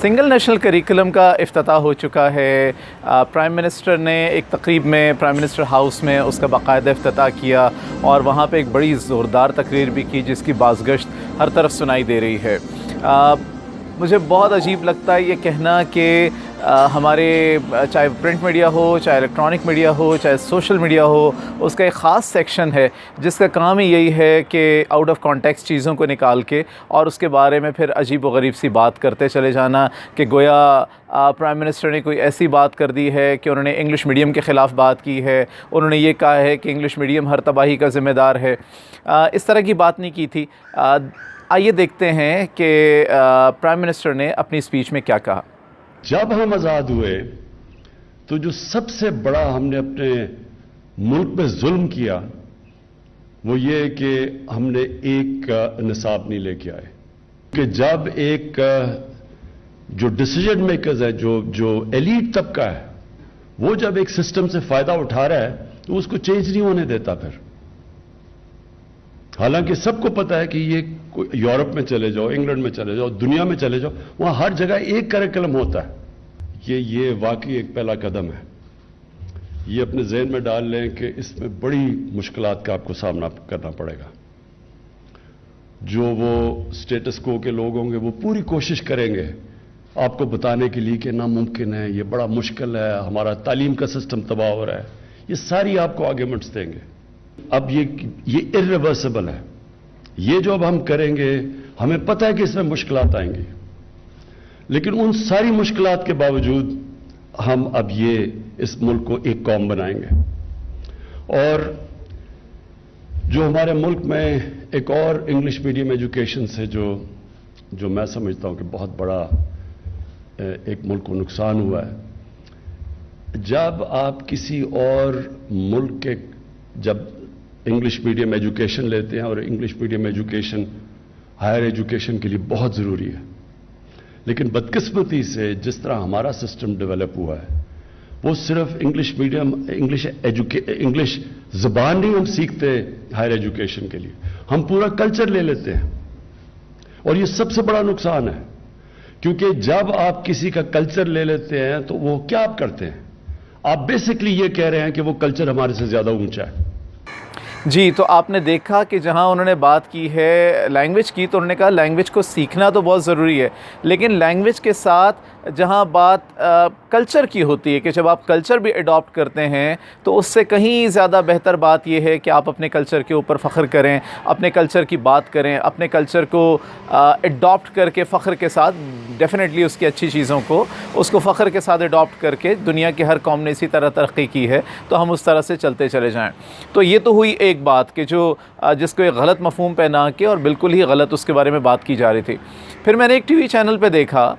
Single national curriculum کا افتتاح ہو چکا ہے. پرائم منسٹر نے ایک تقریب میں پرائم منسٹر ہاؤس میں اس کا باقاعدہ افتتاح کیا اور وہاں پہ ایک بڑی زوردار تقریر بھی کی جس کی بازگشت ہر طرف سنائی دے رہی ہے. مجھے بہت عجیب لگتا ہے یہ کہنا کہ ہمارے چاہے پرنٹ میڈیا ہو، چاہے الیکٹرانک میڈیا ہو، چاہے سوشل میڈیا ہو، اس کا ایک خاص سیکشن ہے جس کا کام ہی یہی ہے کہ آؤٹ آف کانٹیکسٹ چیزوں کو نکال کے اور اس کے بارے میں پھر عجیب و غریب سی بات کرتے چلے جانا کہ گویا پرائم منسٹر نے کوئی ایسی بات کر دی ہے کہ انہوں نے انگلش میڈیم کے خلاف بات کی ہے، انہوں نے یہ کہا ہے کہ انگلش میڈیم ہر تباہی کا ذمہ دار ہے. اس طرح کی بات نہیں کی تھی. آئیے دیکھتے ہیں کہ پرائم منسٹر نے اپنی اسپیچ میں کیا کہا. جب ہم آزاد ہوئے تو جو سب سے بڑا ہم نے اپنے ملک پہ ظلم کیا وہ یہ کہ ہم نے ایک نصاب نہیں لے کے آئے. کہ جب ایک جو ڈیسیجن میکرز ہے، جو ایلیٹ طبقہ ہے، وہ جب ایک سسٹم سے فائدہ اٹھا رہا ہے تو اس کو چینج نہیں ہونے دیتا پھر. حالانکہ سب کو پتا ہے کہ یہ یورپ میں چلے جاؤ، انگلینڈ میں چلے جاؤ، دنیا میں چلے جاؤ، وہاں ہر جگہ ایک کریکولم ہوتا ہے. یہ واقعی ایک پہلا قدم ہے. یہ اپنے ذہن میں ڈال لیں کہ اس میں بڑی مشکلات کا آپ کو سامنا کرنا پڑے گا. جو وہ سٹیٹس کو کے لوگ ہوں گے وہ پوری کوشش کریں گے آپ کو بتانے کے لیے کہ ناممکن ہے، یہ بڑا مشکل ہے، ہمارا تعلیم کا سسٹم تباہ ہو رہا ہے. یہ ساری آپ کو آرگیومنٹس دیں گے. اب یہ irreversible ہے. یہ جو اب ہم کریں گے ہمیں پتہ ہے کہ اس میں مشکلات آئیں گی، لیکن ان ساری مشکلات کے باوجود ہم اب اس ملک کو ایک قوم بنائیں گے. اور جو ہمارے ملک میں ایک اور انگلش میڈیم ایجوکیشن سے جو میں سمجھتا ہوں کہ بہت بڑا ایک ملک کو نقصان ہوا ہے. جب آپ کسی اور ملک کے جب انگلش میڈیم ایجوکیشن لیتے ہیں، اور English medium education higher education کے لیے بہت ضروری ہے، لیکن بدقسمتی سے جس طرح ہمارا سسٹم ڈیولپ ہوا ہے وہ صرف انگلش میڈیم انگلش زبان نہیں ہم سیکھتے ہائر ایجوکیشن کے لیے، ہم پورا کلچر لے لیتے ہیں. اور یہ سب سے بڑا نقصان ہے، کیونکہ جب آپ کسی کا کلچر لے لیتے ہیں تو وہ کیا آپ کرتے ہیں؟ آپ بیسکلی یہ کہہ رہے ہیں کہ وہ کلچر ہمارے سے زیادہ اونچا ہے. جی، تو آپ نے دیکھا کہ جہاں انہوں نے بات کی ہے لینگویج کی تو انہوں نے کہا لینگویج کو سیکھنا تو بہت ضروری ہے، لیکن لینگویج کے ساتھ جہاں بات کلچر کی ہوتی ہے کہ جب آپ کلچر بھی اڈاپٹ کرتے ہیں تو اس سے کہیں زیادہ بہتر بات یہ ہے کہ آپ اپنے کلچر کے اوپر فخر کریں، اپنے کلچر کی بات کریں، اپنے کلچر کو اڈاپٹ کر کے فخر کے ساتھ ڈیفینیٹلی اس کی اچھی چیزوں کو اس کو فخر کے ساتھ اڈاپٹ کر کے دنیا کی ہر قوم نے اسی طرح ترقی کی ہے تو ہم اس طرح سے چلتے چلے جائیں. تو یہ تو ہوئی ایک بات کہ جس کو ایک غلط مفہوم پہنا کے اور بالکل ہی غلط اس کے بارے میں بات کی جا رہی تھی. پھر میں نے ایک ٹی وی چینل پہ دیکھا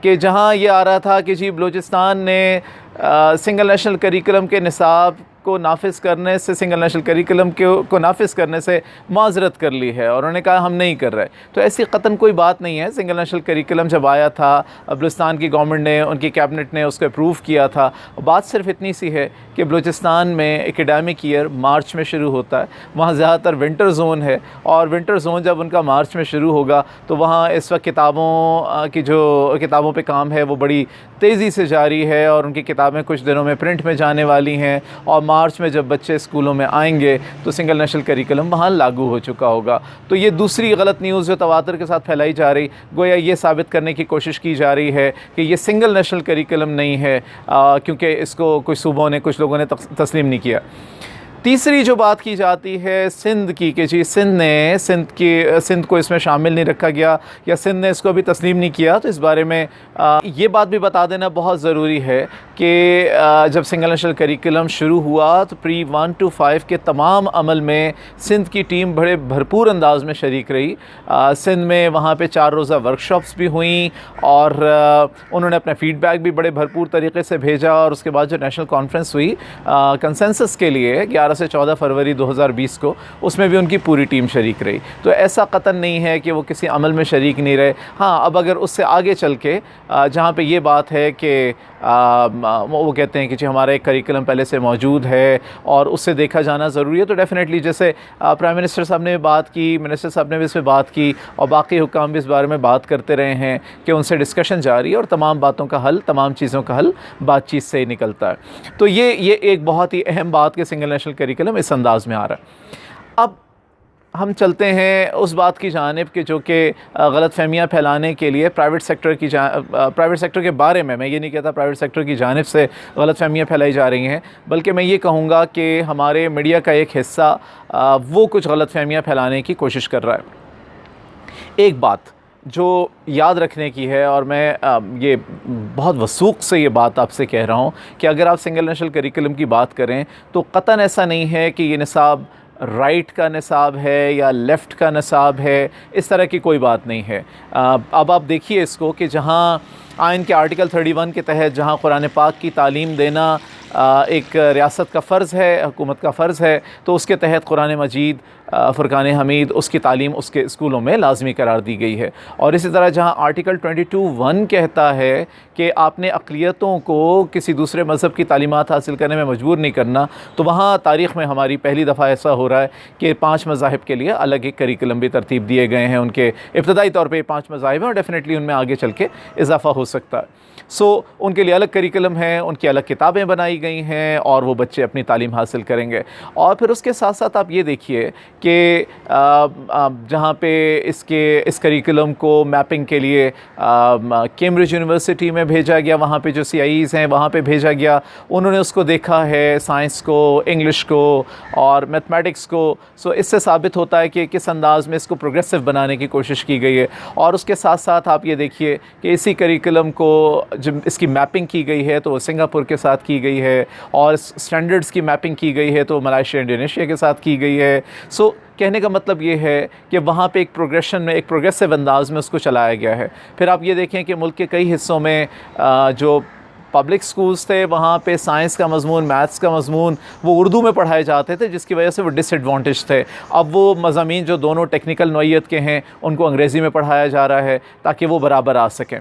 کہ جہاں یہ آ رہا تھا کہ جی بلوچستان نے سنگل نیشنل کریکولم کے نصاب کو نافذ کرنے سے سنگل نیشنل کریکولم کو نافذ کرنے سے معذرت کر لی ہے، اور انہوں نے کہا ہم نہیں کر رہے. تو ایسی قطعاً کوئی بات نہیں ہے. سنگل نیشنل کریکولم جب آیا تھا بلوچستان کی گورنمنٹ نے، ان کی کیبنٹ نے اس کو اپروو کیا تھا. بات صرف اتنی سی ہے کہ بلوچستان میں ایکیڈیمک ایئر مارچ میں شروع ہوتا ہے، وہاں زیادہ تر ونٹر زون ہے، اور ونٹر زون جب ان کا مارچ میں شروع ہوگا تو وہاں اس وقت کتابوں پہ کام ہے وہ بڑی تیزی سے جاری ہے، اور ان کی کتابیں کچھ دنوں میں پرنٹ میں جانے والی ہیں، اور مارچ میں جب بچے اسکولوں میں آئیں گے تو سنگل نیشنل کریکولم وہاں لاگو ہو چکا ہوگا. تو یہ دوسری غلط نیوز جو تواتر کے ساتھ پھیلائی جا رہی، گویا یہ ثابت کرنے کی کوشش کی جا رہی ہے کہ یہ سنگل نیشنل کریکولم نہیں ہے، کیونکہ اس کو کچھ لوگوں نے تسلیم نہیں کیا. تیسری جو بات کی جاتی ہے سندھ کی کہ جی سندھ کو اس میں شامل نہیں رکھا گیا یا سندھ نے اس کو بھی تسلیم نہیں کیا. تو اس بارے میں یہ بات بھی بتا دینا بہت ضروری ہے کہ جب سنگل نیشنل کریکولم شروع ہوا تو پری 1 to 5 کے تمام عمل میں سندھ کی ٹیم بڑے بھرپور انداز میں شریک رہی. سندھ میں وہاں پہ 4 روزہ ورکشاپس بھی ہوئیں، اور انہوں نے اپنا فیڈ بیک بھی بڑے بھرپور طریقے سے بھیجا. اور اس کے بعد جو نیشنل کانفرنس ہوئی کنسنسس کے لیے 11 سے 14 فروری 2020 کو، اس میں بھی ان کی پوری ٹیم شریک رہی. تو ایسا قطعاً نہیں ہے کہ وہ کسی عمل میں شریک نہیں رہے. ہاں، اب اگر اس سے آگے چل کے جہاں پہ یہ بات ہے کہ وہ کہتے ہیں کہ جی ہمارا ایک کریکلم پہلے سے موجود ہے اور اس سے دیکھا جانا ضروری ہے. تو ڈیفینیٹلی جیسے پرائم منسٹر صاحب نے بات کی, منسٹر صاحب نے بھی اس پہ بات کی, اور باقی حکام بھی اس بارے میں بات کرتے رہے ہیں کہ ان سے ڈسکشن جاری ہے اور تمام باتوں کا حل, تمام چیزوں کا حل بات چیت سے ہی نکلتا ہے. تو یہ ایک بہت ہی اہم بات کہ سنگل نیشنل کریکلم اس انداز میں آ رہا ہے. اب ہم چلتے ہیں اس بات کی جانب کہ جو کہ غلط فہمیاں پھیلانے کے لیے پرائیویٹ سیکٹر کے بارے میں یہ نہیں کہتا پرائیویٹ سیکٹر کی جانب سے غلط فہمیاں پھیلائی جا رہی ہیں, بلکہ میں یہ کہوں گا کہ ہمارے میڈیا کا ایک حصہ وہ کچھ غلط فہمیاں پھیلانے کی کوشش کر رہا ہے. ایک بات جو یاد رکھنے کی ہے, اور میں یہ بہت وثوق سے یہ بات آپ سے کہہ رہا ہوں کہ اگر آپ سنگل نیشنل کریکلم کی بات کریں تو قطعاً ایسا نہیں ہے کہ یہ نصاب رائٹ کا نصاب ہے یا لیفٹ کا نصاب ہے, اس طرح کی کوئی بات نہیں ہے. اب آپ دیکھیے اس کو کہ جہاں آئین کے آرٹیکل 31 کے تحت جہاں قرآن پاک کی تعلیم دینا ایک ریاست کا فرض ہے, حکومت کا فرض ہے, تو اس کے تحت قرآن مجید, فرقان حمید, اس کی تعلیم اس کے اسکولوں میں لازمی قرار دی گئی ہے. اور اسی طرح جہاں آرٹیکل 22(1) کہتا ہے کہ آپ نے اقلیتوں کو کسی دوسرے مذہب کی تعلیمات حاصل کرنے میں مجبور نہیں کرنا, تو وہاں تاریخ میں ہماری پہلی دفعہ ایسا ہو رہا ہے کہ 5 مذاہب کے لیے الگ ایک کریکلم بھی ترتیب دیے گئے ہیں. ان کے ابتدائی طور پہ 5 مذاہب ہیں اور ڈیفینیٹلی ان میں آگے چل کے اضافہ ہو سکتا ہے. ان کے لیے الگ کریکلم ہیں, ان کی الگ کتابیں بنائی گئی ہیں اور وہ بچے اپنی تعلیم حاصل کریں گے. اور پھر اس کے ساتھ ساتھ آپ یہ دیکھیے کہ جہاں پہ اس کریکلم کو میپنگ کے لیے کیمبرج یونیورسٹی میں بھیجا گیا, وہاں پہ جو CIEs ہیں وہاں پہ بھیجا گیا, انہوں نے اس کو دیکھا ہے, سائنس کو, انگلش کو اور میتھمیٹکس کو. اس سے ثابت ہوتا ہے کہ کس انداز میں اس کو پروگریسو بنانے کی کوشش کی گئی ہے. اور اس کے ساتھ ساتھ آپ یہ دیکھیے کہ اسی کریکلم کو جب اس کی میپنگ کی گئی ہے تو وہ سنگاپور کے ساتھ کی گئی ہے, اور اسٹینڈرڈز کی میپنگ کی گئی ہے تو ملائیشیا, انڈونیشیا کے ساتھ کی گئی ہے. کہنے کا مطلب یہ ہے کہ وہاں پہ ایک پروگریشن میں, ایک پروگریسو انداز میں اس کو چلایا گیا ہے. پھر آپ یہ دیکھیں کہ ملک کے کئی حصوں میں جو پبلک سکولز تھے وہاں پہ سائنس کا مضمون, میتھس کا مضمون وہ اردو میں پڑھائے جاتے تھے, جس کی وجہ سے وہ ڈس ایڈوانٹیج تھے. اب وہ مضامین جو دونوں ٹیکنیکل نوعیت کے ہیں ان کو انگریزی میں پڑھایا جا رہا ہے تاکہ وہ برابر آ سکیں.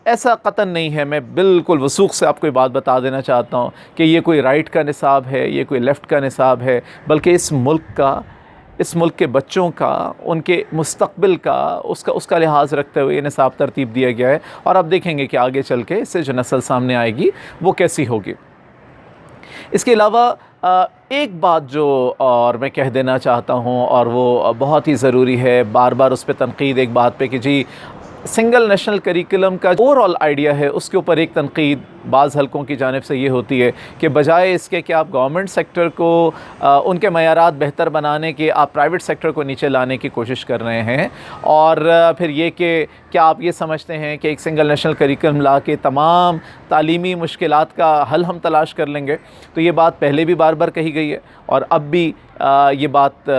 ایسا قطعاً نہیں ہے. میں بالکل وثوق سے آپ کو یہ بات بتا دینا چاہتا ہوں کہ یہ کوئی رائٹ کا نصاب ہے, یہ کوئی لیفٹ کا نصاب ہے, بلکہ اس ملک کے بچوں کا, ان کے مستقبل کا, اس کا لحاظ رکھتے ہوئے یہ نصاب ترتیب دیا گیا ہے. اور اب دیکھیں گے کہ آگے چل کے اس سے جو نسل سامنے آئے گی وہ کیسی ہوگی. اس کے علاوہ ایک بات جو اور میں کہہ دینا چاہتا ہوں, اور وہ بہت ہی ضروری ہے, بار بار اس پہ تنقید ایک بات پہ کہ جی سنگل نیشنل کریکلم کا اوور آل آئیڈیا ہے, اس کے اوپر ایک تنقید بعض حلقوں کی جانب سے یہ ہوتی ہے کہ بجائے اس کے کہ آپ گورنمنٹ سیکٹر کو ان کے معیارات بہتر بنانے کے, آپ پرائیویٹ سیکٹر کو نیچے لانے کی کوشش کر رہے ہیں. اور پھر یہ کہ کیا آپ یہ سمجھتے ہیں کہ ایک سنگل نیشنل کریکلم لا کے تمام تعلیمی مشکلات کا حل ہم تلاش کر لیں گے؟ تو یہ بات پہلے بھی بار بار کہی گئی ہے, اور اب بھی یہ بات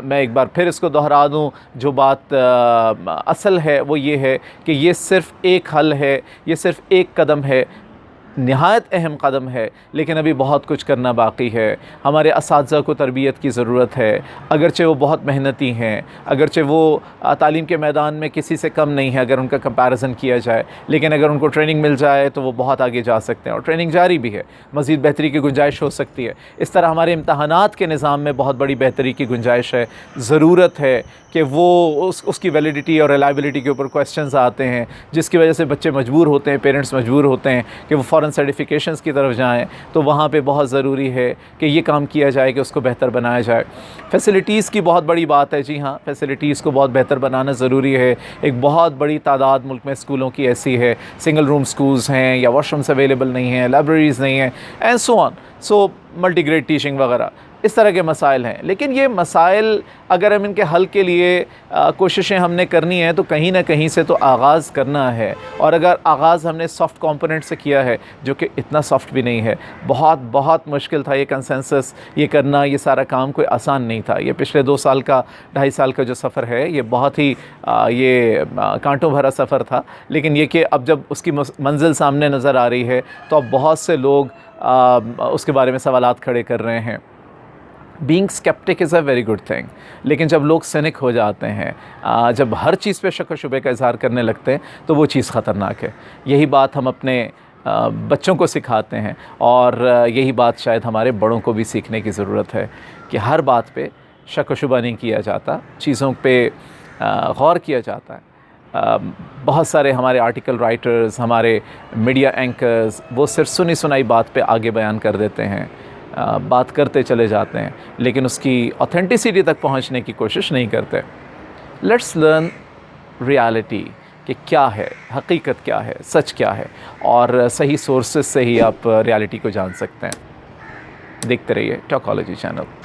میں ایک بار پھر اس کو دہرا دوں, جو بات اصل ہے وہ یہ ہے کہ یہ صرف ایک حل ہے, یہ صرف ایک قدم ہے, نہایت اہم قدم ہے, لیکن ابھی بہت کچھ کرنا باقی ہے. ہمارے اساتذہ کو تربیت کی ضرورت ہے, اگرچہ وہ بہت محنتی ہیں, اگرچہ وہ تعلیم کے میدان میں کسی سے کم نہیں ہے اگر ان کا کمپیریزن کیا جائے, لیکن اگر ان کو ٹریننگ مل جائے تو وہ بہت آگے جا سکتے ہیں, اور ٹریننگ جاری بھی ہے, مزید بہتری کی گنجائش ہو سکتی ہے. اس طرح ہمارے امتحانات کے نظام میں بہت بڑی بہتری کی گنجائش ہے. ضرورت ہے کہ وہ اس کی ویلیڈیٹی اور ریلائبلٹی کے اوپر کویسچنز آتے ہیں, جس کی وجہ سے بچے مجبور ہوتے ہیں, پیرنٹس مجبور ہوتے ہیں کہ وہ فوراً سرٹیفیکیشنز کی طرف جائیں. تو وہاں پہ بہت ضروری ہے کہ یہ کام کیا جائے کہ اس کو بہتر بنایا جائے. فیسلٹیز کی بہت بڑی بات ہے, جی ہاں فیسلٹیز کو بہت بہتر بنانا ضروری ہے. ایک بہت بڑی تعداد ملک میں اسکولوں کی ایسی ہے, سنگل روم اسکولز ہیں یا واش رومس اویلیبل نہیں ہیں, لائبریریز نہیں ہیں, and so on. Multi grade teaching وغیرہ اس طرح کے مسائل ہیں. لیکن یہ مسائل اگر ہم ان کے حل کے لیے کوششیں ہم نے کرنی ہیں تو کہیں نہ کہیں سے تو آغاز کرنا ہے. اور اگر آغاز ہم نے سافٹ کمپوننٹ سے کیا ہے, جو کہ اتنا سافٹ بھی نہیں ہے, بہت مشکل تھا یہ کنسنسس یہ کرنا, یہ سارا کام کوئی آسان نہیں تھا. یہ پچھلے 2 سال کا 2.5 سال کا جو سفر ہے یہ بہت ہی یہ کانٹوں بھرا سفر تھا. لیکن یہ کہ اب جب اس کی منزل سامنے نظر آ رہی ہے تو اب بہت سے لوگ اس کے بارے میں سوالات کھڑے کر رہے ہیں. Being sceptic is a very good thing, لیکن جب لوگ سینک ہو جاتے ہیں، جب ہر چیز پہ شک و شبے کا اظہار کرنے لگتے ہیں تو وہ چیز خطرناک ہے۔ یہی بات ہم اپنے بچوں کو سکھاتے ہیں، اور یہی بات شاید ہمارے بڑوں کو بھی سیکھنے کی ضرورت ہے کہ ہر بات پہ شک و شبہ نہیں کیا جاتا، چیزوں پہ غور کیا جاتا ہے۔ بہت سارے ہمارے آرٹیکل رائٹرز، ہمارے میڈیا اینکرز، وہ صرف سنی سنائی بات پہ آگے بیان کر دیتے ہیں، بات کرتے چلے جاتے ہیں، لیکن اس کی اوتھینٹسٹی تک پہنچنے کی کوشش نہیں کرتے۔ لیٹس لرن ریالٹی کہ کیا ہے، حقیقت کیا ہے، سچ کیا ہے، اور صحیح سورسز سے ہی آپ ریالٹی کو جان سکتے ہیں۔ دیکھتے رہیے ٹاکالوجی چینل۔